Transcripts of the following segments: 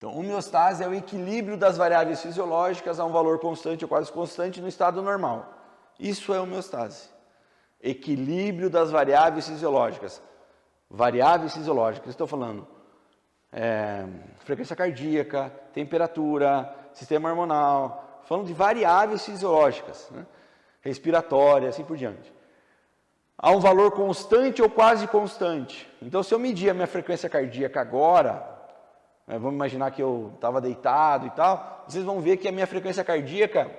Então, homeostase é o equilíbrio das variáveis fisiológicas a um valor constante ou quase constante no estado normal. Isso é homeostase. Equilíbrio das variáveis fisiológicas. Variáveis fisiológicas, estou falando frequência cardíaca, temperatura, sistema hormonal, falando de variáveis fisiológicas, né? Respiratórias, assim por diante. A um valor constante ou quase constante. Então, se eu medir a minha frequência cardíaca agora, vamos imaginar que eu estava deitado e tal, vocês vão ver que a minha frequência cardíaca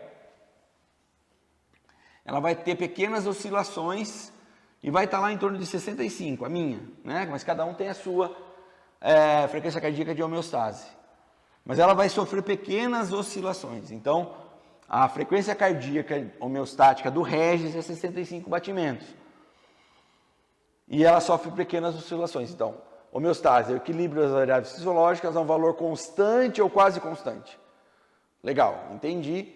ela vai ter pequenas oscilações e vai estar lá em torno de 65, a minha, né? Mas cada um tem a sua frequência cardíaca de homeostase. Mas ela vai sofrer pequenas oscilações. Então, a frequência cardíaca homeostática do Regis é 65 batimentos. E ela sofre pequenas oscilações. Então, homeostase é o equilíbrio das variáveis fisiológicas a um valor constante ou quase constante. Legal, entendi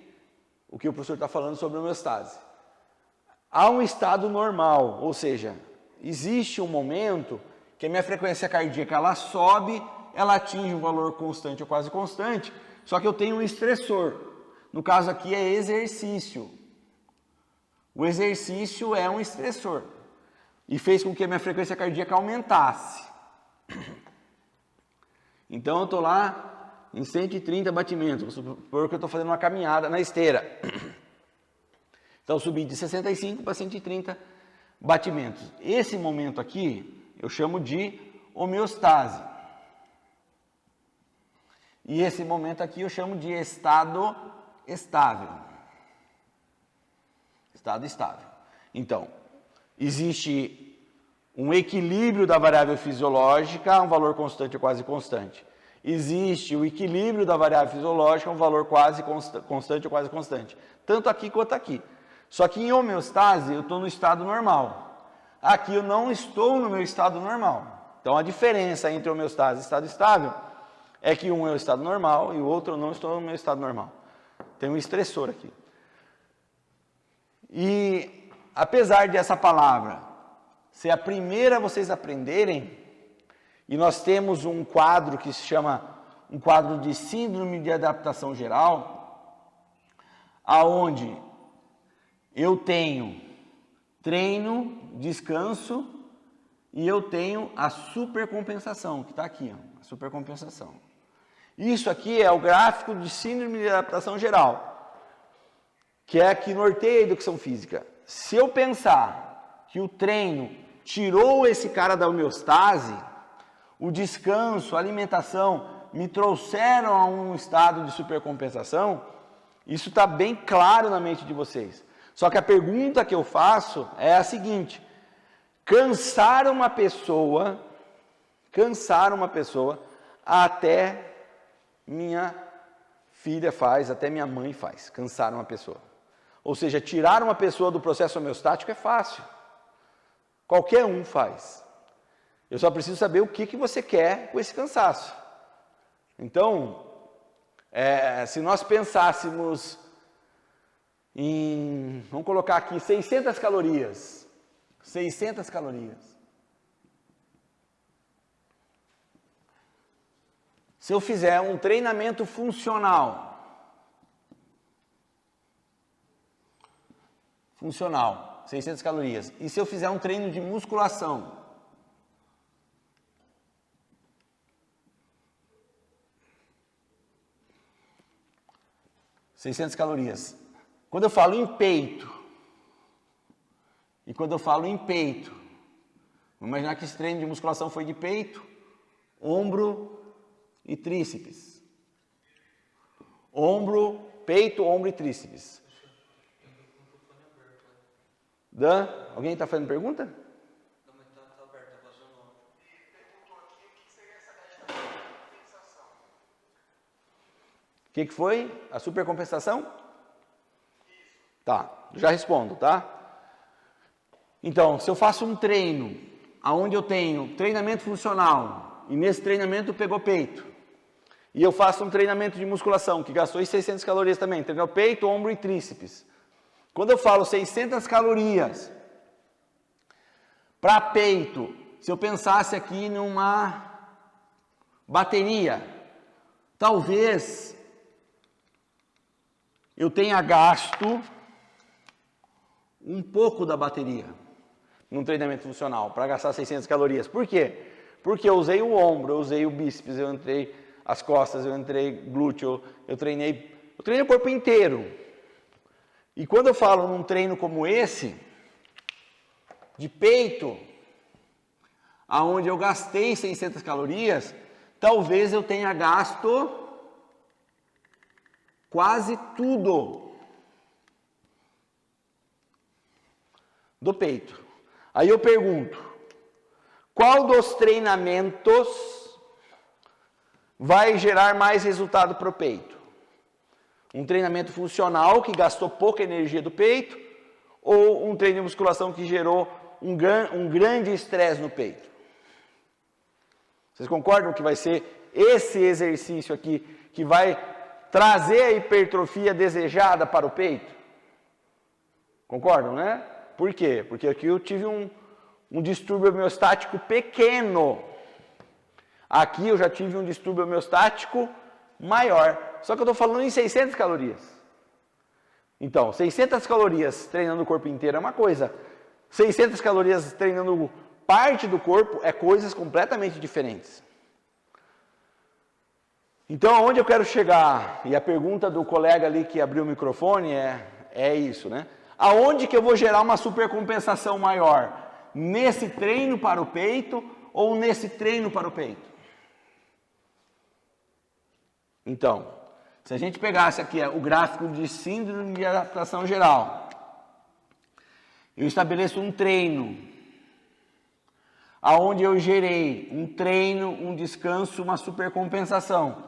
o que o professor está falando sobre homeostase. Há um estado normal, ou seja, existe um momento que a minha frequência cardíaca ela sobe, ela atinge um valor constante ou quase constante, só que eu tenho um estressor. No caso aqui é exercício. O exercício é um estressor e fez com que a minha frequência cardíaca aumentasse. Então eu estou lá em 130 batimentos, vou supor que eu estou fazendo uma caminhada na esteira. Então eu subi de 65 para 130 batimentos. Esse momento aqui eu chamo de homeostase. E esse momento aqui eu chamo de estado estável. Estado estável. Então, existe um equilíbrio da variável fisiológica a um valor constante ou quase constante. Existe o equilíbrio da variável fisiológica a um valor quase constante ou quase constante. Tanto aqui quanto aqui. Só que em homeostase eu estou no estado normal. Aqui eu não estou no meu estado normal. Então a diferença entre homeostase e estado estável é que um é o estado normal e o outro eu não estou no meu estado normal. Tem um estressor aqui. E apesar dessa palavra ser a primeira a vocês aprenderem, e nós temos um quadro que se chama um quadro de síndrome de adaptação geral, aonde eu tenho treino, descanso e eu tenho a supercompensação, que está aqui, ó, a supercompensação. Isso aqui é o gráfico de síndrome de adaptação geral, que é que norteia a educação física. Se eu pensar que o treino tirou esse cara da homeostase, o descanso, a alimentação me trouxeram a um estado de supercompensação, isso está bem claro na mente de vocês. Só que a pergunta que eu faço é a seguinte: cansar uma pessoa até minha filha faz, até minha mãe faz, cansar uma pessoa. Ou seja, tirar uma pessoa do processo homeostático é fácil. Qualquer um faz. Eu só preciso saber o que você quer com esse cansaço. Então, se nós pensássemos vamos colocar aqui 600 calorias. 600 calorias. Se eu fizer um treinamento funcional, 600 calorias. E se eu fizer um treino de musculação, (600 calorias. Quando eu falo em peito, vamos imaginar que esse treino de musculação foi de peito, ombro e tríceps. Peito, ombro e tríceps. Dan, alguém está fazendo pergunta? Não, mas está aberto, está vazando. Ele perguntou aqui o que seria essa supercompensação. O que foi? A supercompensação? Tá, já respondo, tá? Então, se eu faço um treino, onde eu tenho treinamento funcional, e nesse treinamento pegou peito, e eu faço um treinamento de musculação, que gastou 600 calorias também, treinou peito, ombro e tríceps. Quando eu falo 600 calorias para peito, se eu pensasse aqui numa bateria, talvez eu tenha gasto um pouco da bateria num treinamento funcional para gastar 600 calorias. Por quê? Porque eu usei o ombro, eu usei o bíceps, eu entrei as costas, eu entrei glúteo, eu treinei o corpo inteiro. E quando eu falo num treino como esse, de peito, aonde eu gastei 600 calorias, talvez eu tenha gasto quase tudo do peito. Aí eu pergunto, qual dos treinamentos vai gerar mais resultado para o peito? Um treinamento funcional que gastou pouca energia do peito ou um treino de musculação que gerou um grande estresse no peito? Vocês concordam que vai ser esse exercício aqui que vai trazer a hipertrofia desejada para o peito? Concordam, né? Por quê? Porque aqui eu tive um distúrbio homeostático pequeno. Aqui eu já tive um distúrbio homeostático maior. Só que eu estou falando em 600 calorias. Então, 600 calorias treinando o corpo inteiro é uma coisa. 600 calorias treinando parte do corpo é coisas completamente diferentes. Então, aonde eu quero chegar? E a pergunta do colega ali que abriu o microfone é isso, né? Aonde que eu vou gerar uma supercompensação maior? Nesse treino para o peito ou nesse treino para o peito? Então, se a gente pegasse aqui o gráfico de síndrome de adaptação geral, eu estabeleço um treino, aonde eu gerei um treino, um descanso, uma supercompensação.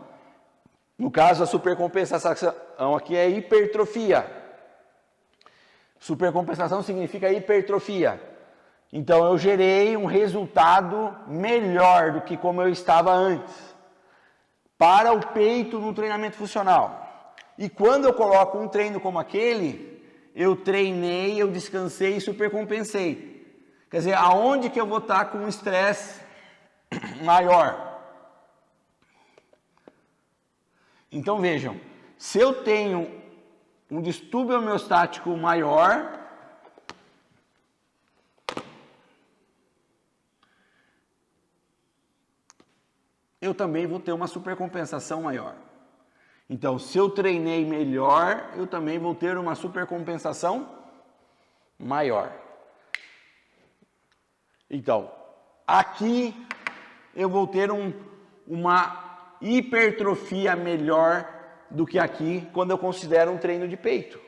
No caso, a supercompensação aqui é hipertrofia. Supercompensação significa hipertrofia. Então, eu gerei um resultado melhor do que como eu estava antes para o peito no treinamento funcional. E quando eu coloco um treino como aquele, eu treinei, eu descansei e supercompensei. Quer dizer, aonde que eu vou estar com um estresse maior? Então vejam, se eu tenho um distúrbio homeostático maior, eu também vou ter uma supercompensação maior. Então, se eu treinei melhor, eu também vou ter uma supercompensação maior. Então, aqui eu vou ter uma hipertrofia melhor do que aqui quando eu considero um treino de peito.